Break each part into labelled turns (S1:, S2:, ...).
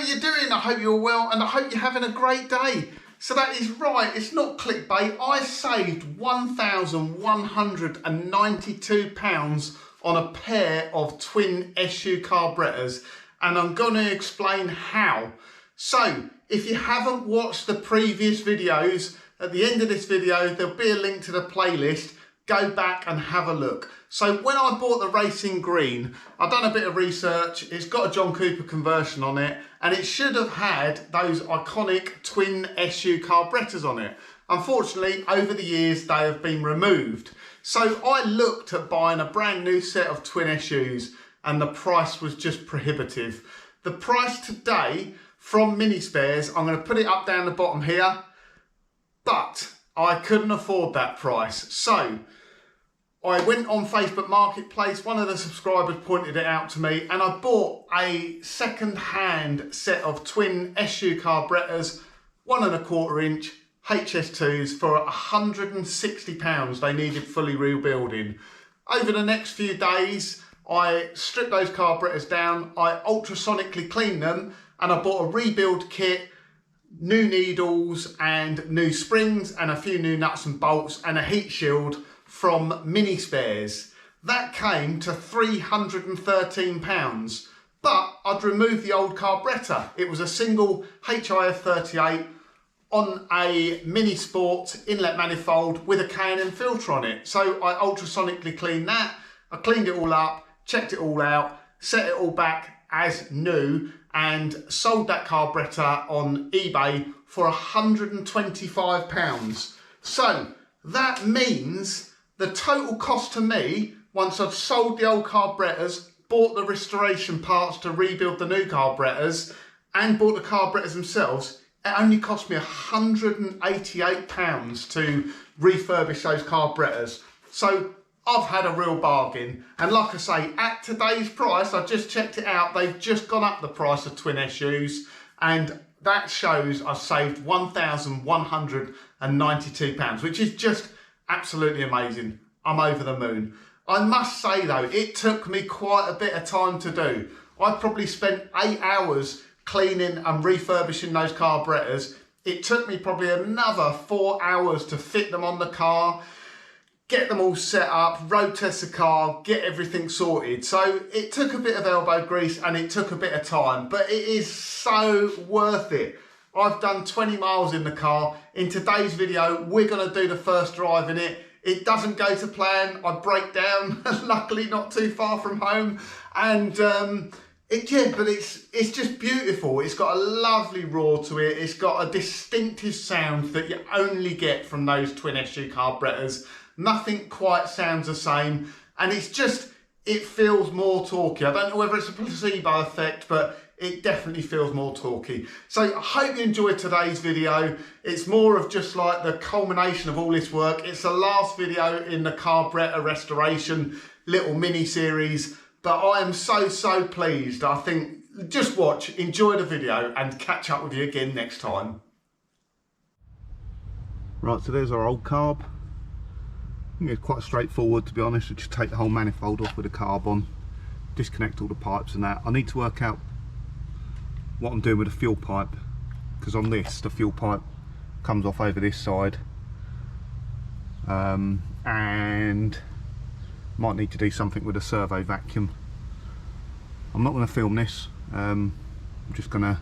S1: you doing? I hope you're well and I hope you're having a great day. So that is right, it's not clickbait. I saved £1,192 on a pair of twin SU carburetors, and I'm going to explain how. So if you haven't watched the previous videos, at the end of this video there'll be a link to the playlist. Go back and have a look. So when I bought the Racing Green, I've done a bit of research. It's got a John Cooper conversion on it, and it should have had those iconic twin SU carburetors on it. Unfortunately, over the years, they have been removed. So I looked at buying a brand new set of twin SUs, and the price was just prohibitive. The price today from Mini Spares, I'm going to put it up down the bottom here, but I couldn't afford that price. So I went on Facebook Marketplace, one of the subscribers pointed it out to me, and I bought a second-hand set of twin SU carburetors, 1¼ inch HS2s for £160. They needed fully rebuilding. Over the next few days, I stripped those carburetors down, I ultrasonically cleaned them, and I bought a rebuild kit, new needles and new springs and a few new nuts and bolts and a heat shield from Mini Spares. That came to £313, but I'd removed the old carburetor. It was a single HIF 38 on a Mini Sport inlet manifold with a K&N filter on it. So I ultrasonically cleaned that. I cleaned it all up, checked it all out, set it all back as new, and sold that carburetor on eBay for £125. So that means the total cost to me, once I've sold the old carburetors, bought the restoration parts to rebuild the new carburetors, and bought the carburetors themselves, it only cost me £188 to refurbish those carburetors. So I've had a real bargain. And like I say, at today's price, I just checked it out, they've just gone up the price of twin SUs, and that shows I've saved £1,192, which is just absolutely amazing. I'm over the moon. I must say though, it took me quite a bit of time to do. I probably spent 8 hours cleaning and refurbishing those carburetors. It took me probably another 4 hours to fit them on the car, get them all set up, road test the car, get everything sorted. So it took a bit of elbow grease and it took a bit of time, but it is so worth it. I've done 20 miles in the car. In today's video, we're going to do the first drive in it. It doesn't go to plan. I break down, luckily not too far from home. And but it's just beautiful. It's got a lovely roar to it. It's got a distinctive sound that you only get from those twin SU carburetors. Nothing quite sounds the same. And it's just, it feels more torquey. I don't know whether it's a placebo effect, but it definitely feels more torquey. So I hope you enjoyed today's video. It's more of just like the culmination of all this work. It's the last video in the carburetor restoration little mini series, but I am so pleased. I think just watch, enjoy the video, and catch up with you again next time. Right, so there's our old carb. I think it's quite straightforward, to be honest. We just take the whole manifold off with a carb on, disconnect all the pipes and that. I need to work out what I'm doing with the fuel pipe, because on this the fuel pipe comes off over this side, and might need to do something with a servo vacuum. I'm not going to film this, I'm just going to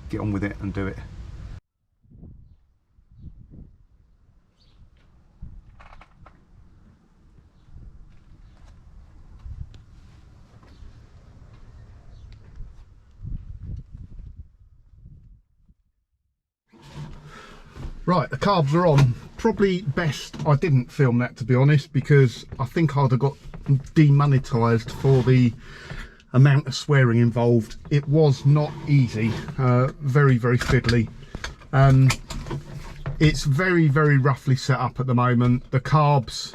S1: get on with it and do it. Right, the carbs are on. Probably best I didn't film that, to be honest, because I think I'd have got demonetised for the amount of swearing involved. It was not easy, very fiddly. It's very roughly set up at the moment. The carbs,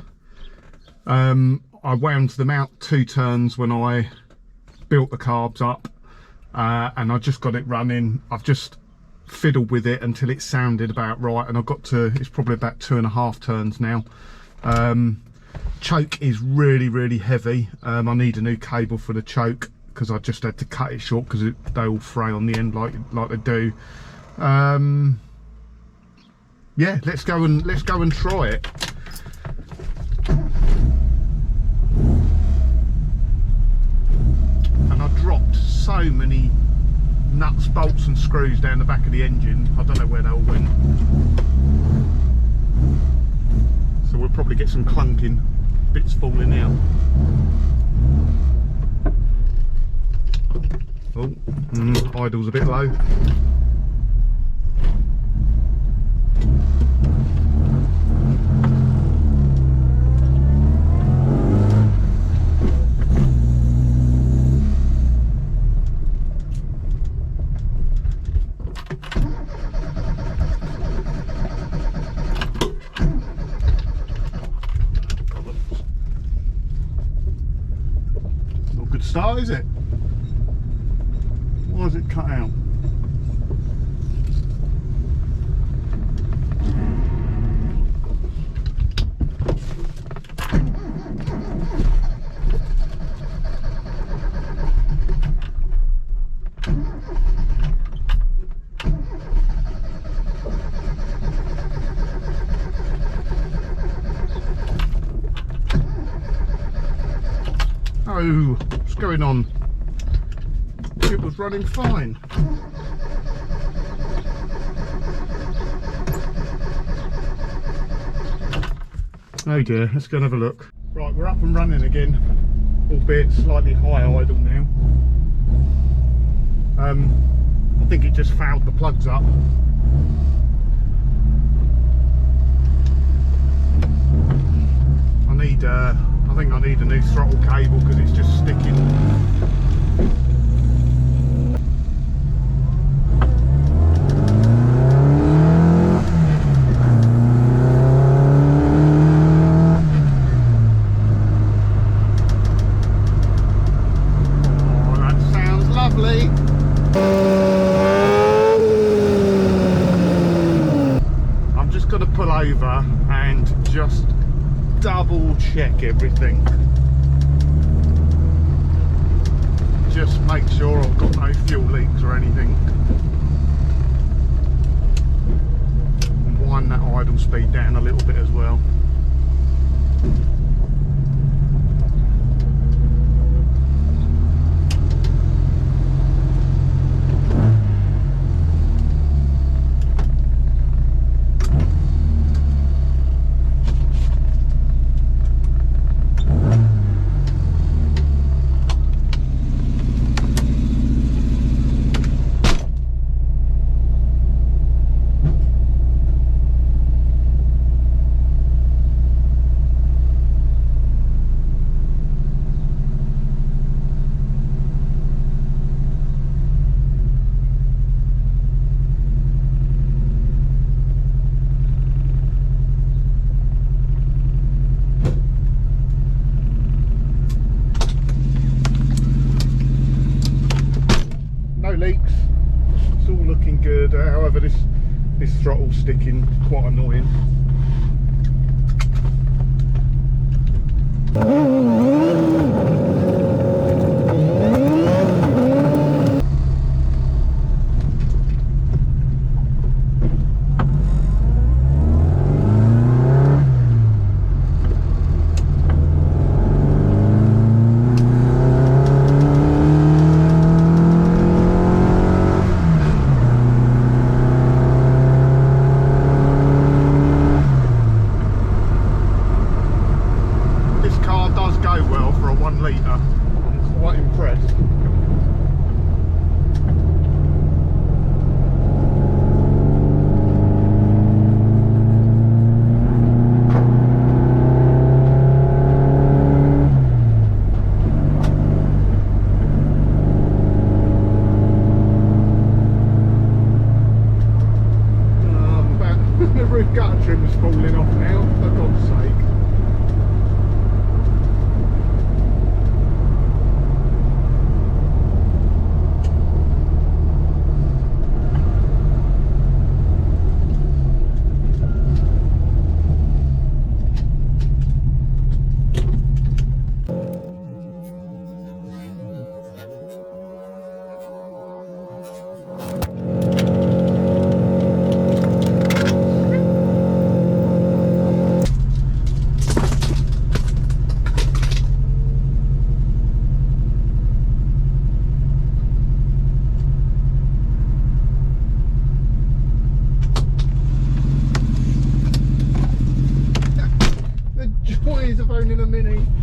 S1: I wound them out 2 turns when I built the carbs up, and I just got it running. I've just fiddled with it until it sounded about right, and I've got to, it's probably about 2.5 turns now. Choke is really heavy. I need a new cable for the choke because I just had to cut it short because they all fray on the end like they do. Yeah, let's go and try it. And I dropped so many nuts, bolts and screws down the back of the engine. I don't know where they all went. So we'll probably get some clunking, bits falling out. Oh, idle's a bit low. Not a good start, is it? Why is it cut out? Oh, what's going on? It was running fine. Oh dear, let's go and have a look. Right, we're up and running again, albeit slightly high idle now. I think it just fouled the plugs up. I think I need a new throttle cable because it's just sticking. Oh, that sounds lovely. I'm just going to pull over and just double check everything. Just make sure I've got no fuel leaks or anything. And wind that idle speed down a little bit as well. Leaks, it's all looking good. However, this throttle's sticking, quite annoying. Gutter trim's falling off now, for God's sake. days of owning a Mini.